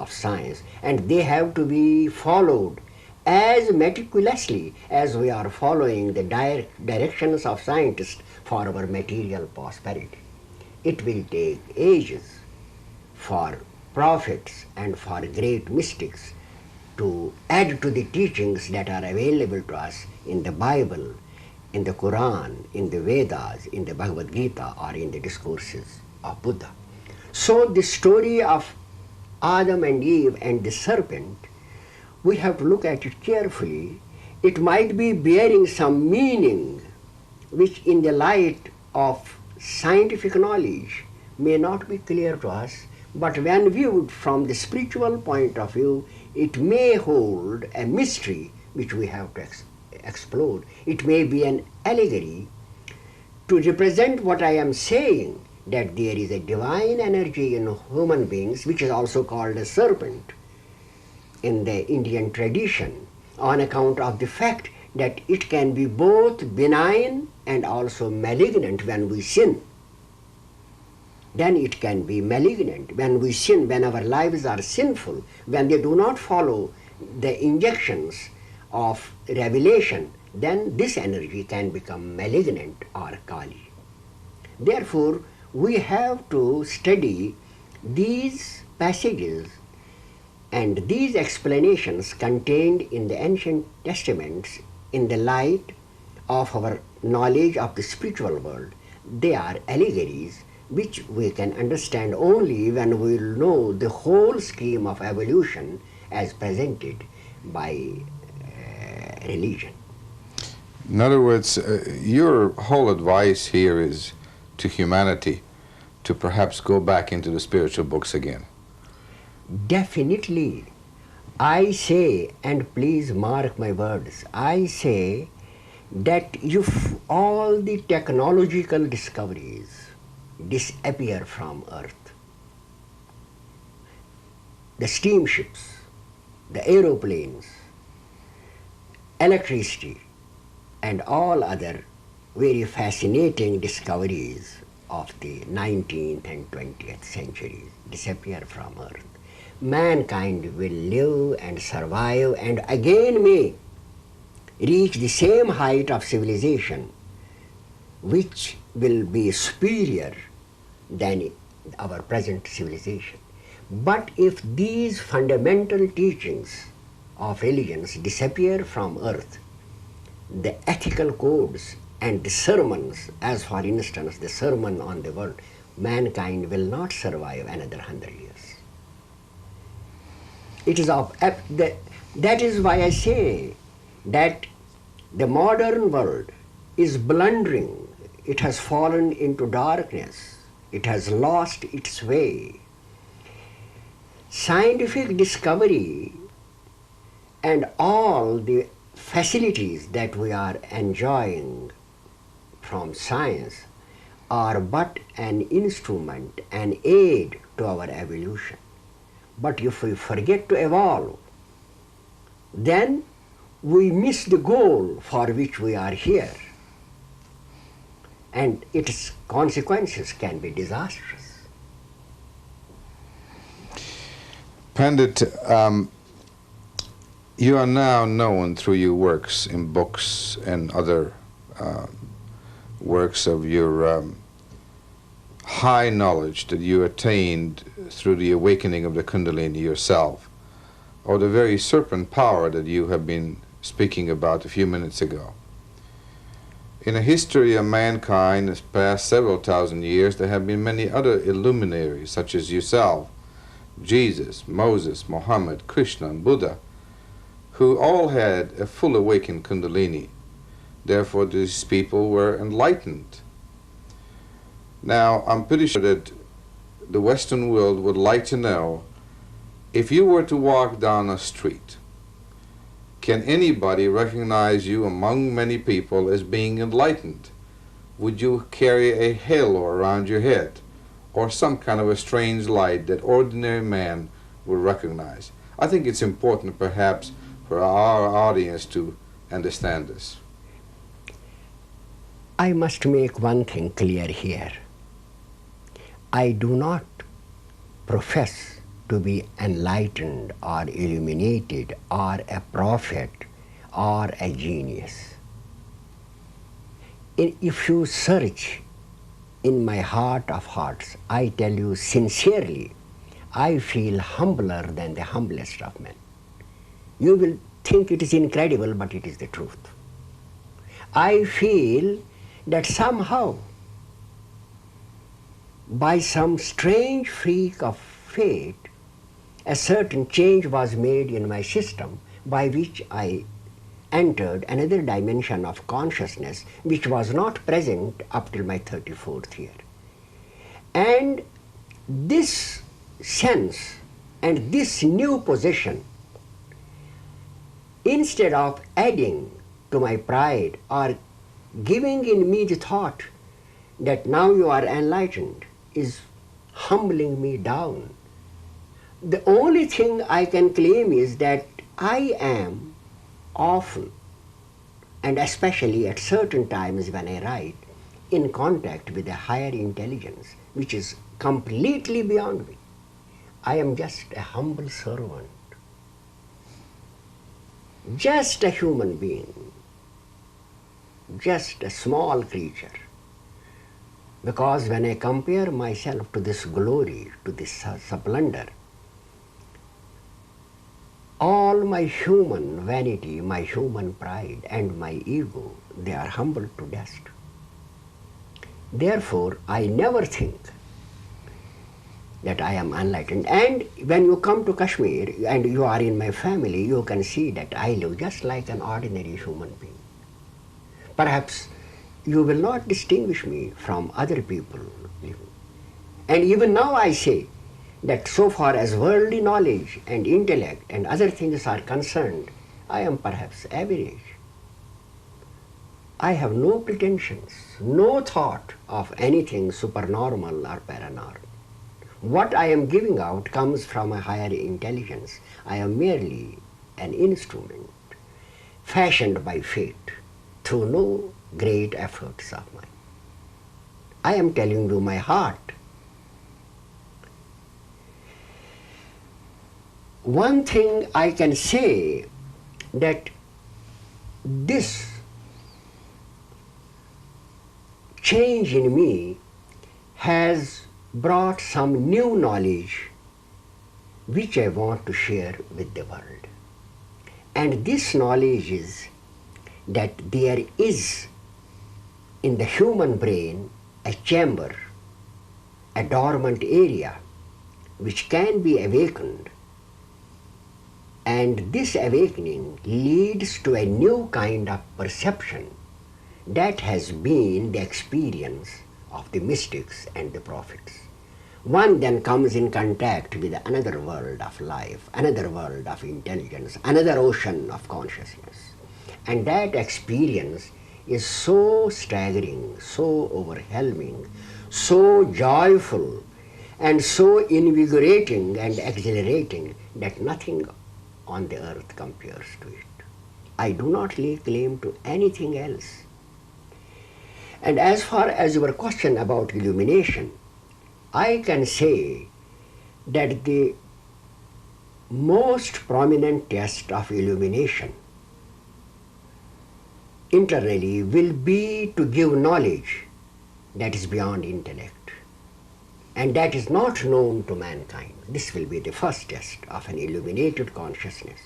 of science, and they have to be followed as meticulously as we are following the directions of scientists for our material prosperity. It will take ages for prophets and for great mystics to add to the teachings that are available to us in the Bible, in the Quran, in the Vedas, in the Bhagavad Gita, or in the discourses of Buddha. So the story of Adam and Eve and the serpent, we have to look at it carefully. It might be bearing some meaning which in the light of scientific knowledge may not be clear to us, but when viewed from the spiritual point of view, it may hold a mystery which we have to explore. It may be an allegory to represent what I am saying, that there is a divine energy in human beings, which is also called a serpent in the Indian tradition, on account of the fact that it can be both benign and also malignant when we sin. Then it can be malignant when we sin, when our lives are sinful, when they do not follow the injunctions of revelation, then this energy can become malignant or Kali. Therefore, we have to study these passages and these explanations contained in the ancient testaments in the light of our knowledge of the spiritual world. They are allegories which we can understand only when we will know the whole scheme of evolution as presented by religion. In other words, your whole advice here is to humanity to perhaps go back into the spiritual books again. Definitely. I say, and please mark my words, I say that if all the technological discoveries disappear from Earth, the steamships, the aeroplanes, electricity, and all other very fascinating discoveries of the 19th and 20th centuries disappear from Earth, mankind will live and survive and again may reach the same height of civilization which will be superior than our present civilization. But if these fundamental teachings of religions disappear from Earth, the ethical codes and the sermons, as for instance the sermon on the world, mankind will not survive another 100 years. It is that is why I say that the modern world is blundering. It has fallen into darkness. It has lost its way. Scientific discovery and all the facilities that we are enjoying from science are but an instrument, an aid to our evolution. But if we forget to evolve, then we miss the goal for which we are here, and its consequences can be disastrous. Pandit, you are now known through your works in books and other works of your high knowledge that you attained through the awakening of the Kundalini yourself, or the very serpent power that you have been speaking about a few minutes ago. In the history of mankind, this past several thousand years, there have been many other illuminaries, such as yourself, Jesus, Moses, Muhammad, Krishna, and Buddha, who all had a full awakened Kundalini. Therefore, these people were enlightened. Now, I'm pretty sure that the Western world would like to know, if you were to walk down a street, can anybody recognize you among many people as being enlightened? Would you carry a halo around your head, or some kind of a strange light that ordinary man would recognize? I think it's important perhaps for our audience to understand this. I must make one thing clear here. I do not profess to be enlightened or illuminated or a prophet or a genius. If you search in my heart of hearts, I tell you sincerely, I feel humbler than the humblest of men. You will think it is incredible, but it is the truth. I feel that somehow, by some strange freak of fate, a certain change was made in my system by which I entered another dimension of consciousness which was not present up till my 34th year. And this sense and this new position, instead of adding to my pride or giving in me the thought that now you are enlightened, is humbling me down. The only thing I can claim is that I am often, and especially at certain times when I write, in contact with a higher intelligence which is completely beyond me. I am just a humble servant, just a human being, just a small creature. Because when I compare myself to this glory, to this splendor, all my human vanity, my human pride and my ego, they are humbled to dust. Therefore, I never think that I am enlightened. And when you come to Kashmir and you are in my family, you can see that I live just like an ordinary human being. Perhaps you will not distinguish me from other people. And even now I say that so far as worldly knowledge and intellect and other things are concerned, I am perhaps average. I have no pretensions, no thought of anything supernormal or paranormal. What I am giving out comes from a higher intelligence. I am merely an instrument fashioned by fate through no great efforts of mine. I am telling you my heart. One thing I can say, that this change in me has brought some new knowledge which I want to share with the world. And this knowledge is that there is in the human brain a chamber, a dormant area which can be awakened, and this awakening leads to a new kind of perception that has been the experience of the mystics and the prophets. One then comes in contact with another world of life, another world of intelligence, another ocean of consciousness. And that experience is so staggering, so overwhelming, so joyful, and so invigorating and exhilarating that nothing on the earth compares to it. I do not lay claim to anything else. And as far as your question about illumination, I can say that the most prominent test of illumination internally will be to give knowledge that is beyond intellect and that is not known to mankind. This will be the first test of an illuminated consciousness.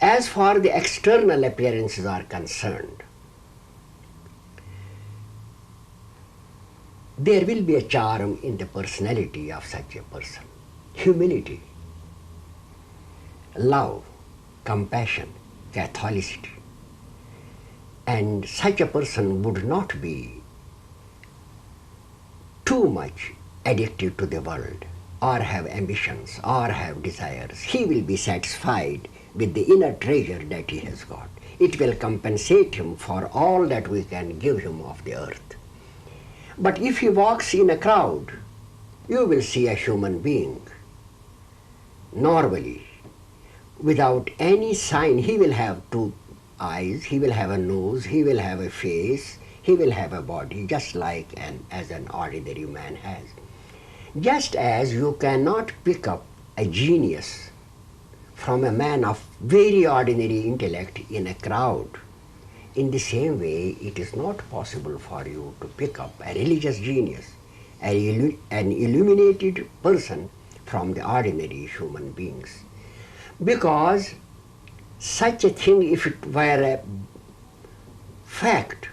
As far the external appearances are concerned, there will be a charm in the personality of such a person. Humility, love, compassion, Catholicity. And such a person would not be too much addicted to the world or have ambitions or have desires. He will be satisfied with the inner treasure that he has got. It will compensate him for all that we can give him of the earth. But if he walks in a crowd, you will see a human being. Normally, without any sign, he will have two eyes, he will have a nose, he will have a face, he will have a body, just like as an ordinary man has. Just as you cannot pick up a genius from a man of very ordinary intellect in a crowd, in the same way it is not possible for you to pick up a religious genius, an illuminated person from the ordinary human beings. Because such a thing, if it were a fact,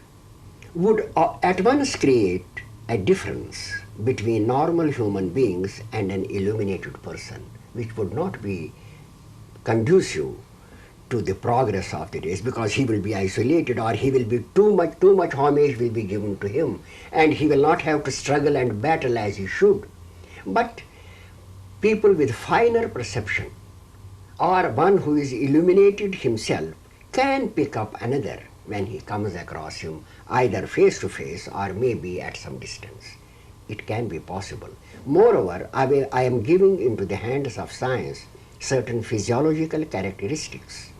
would at once create a difference between normal human beings and an illuminated person, which would not be conducive to the progress of the race, because he will be isolated, or he will be too much homage will be given to him, and he will not have to struggle and battle as he should. But people with finer perception, or one who is illuminated himself, can pick up another when he comes across him, either face to face or maybe at some distance. It can be possible. Moreover, I am giving into the hands of science certain physiological characteristics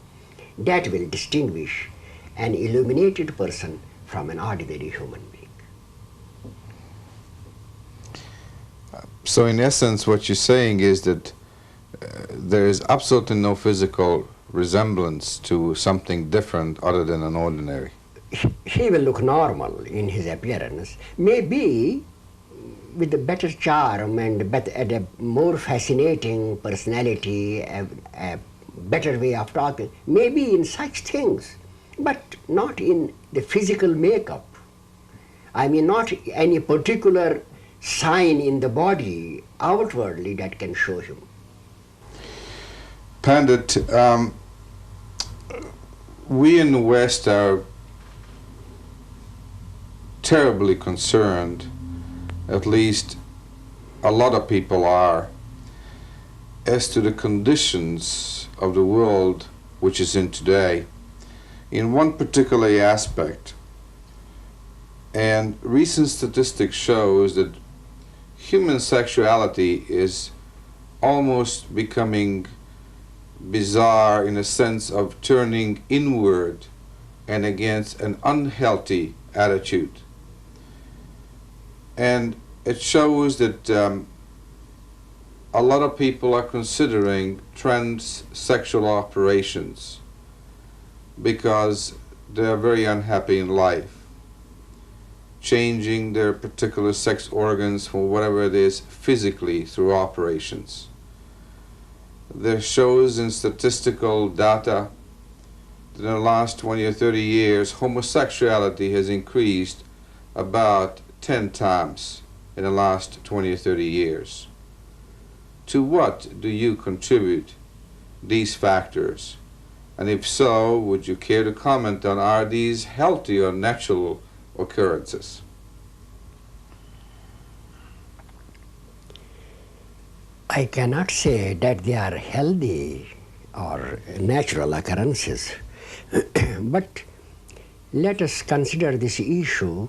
that will distinguish an illuminated person from an ordinary human being. So in essence, what you're saying is that there is absolutely no physical resemblance to something different other than an ordinary. He will look normal in his appearance, maybe with a better charm and a more fascinating personality, a better way of talking, maybe in such things, but not in the physical makeup. I mean, not any particular sign in the body outwardly that can show him. Pandit, we in the West are terribly concerned, at least a lot of people are, as to the conditions of the world which is in today, in one particular aspect. And recent statistics shows that human sexuality is almost becoming bizarre in a sense of turning inward and against an unhealthy attitude. And it shows that a lot of people are considering transsexual operations because they are very unhappy in life, changing their particular sex organs for whatever it is physically through operations. There shows in statistical data that in the last 20 or 30 years, homosexuality has increased about 10 times in the last 20 or 30 years. To what do you contribute these factors? And if so, would you care to comment on, are these healthy or natural occurrences? I cannot say that they are healthy or natural occurrences, but let us consider this issue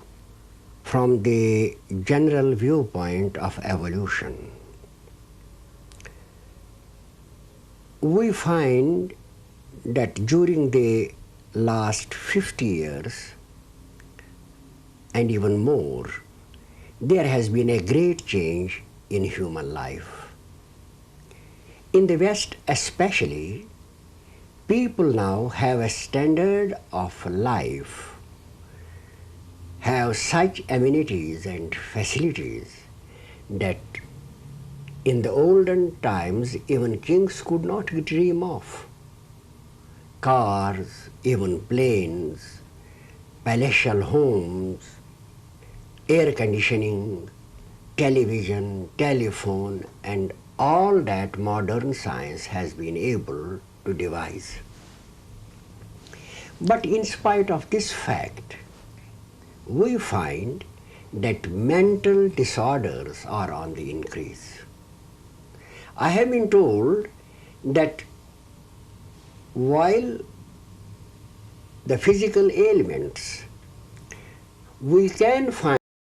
from the general viewpoint of evolution. We find that during the last 50 years and even more, there has been a great change in human life. In the West especially, people now have a standard of life, have such amenities and facilities that in the olden times even kings could not dream of. Cars, even planes, palatial homes, air conditioning, television, telephone, and all that modern science has been able to devise. But in spite of this fact, we find that mental disorders are on the increase. I have been told that while the physical ailments, we can find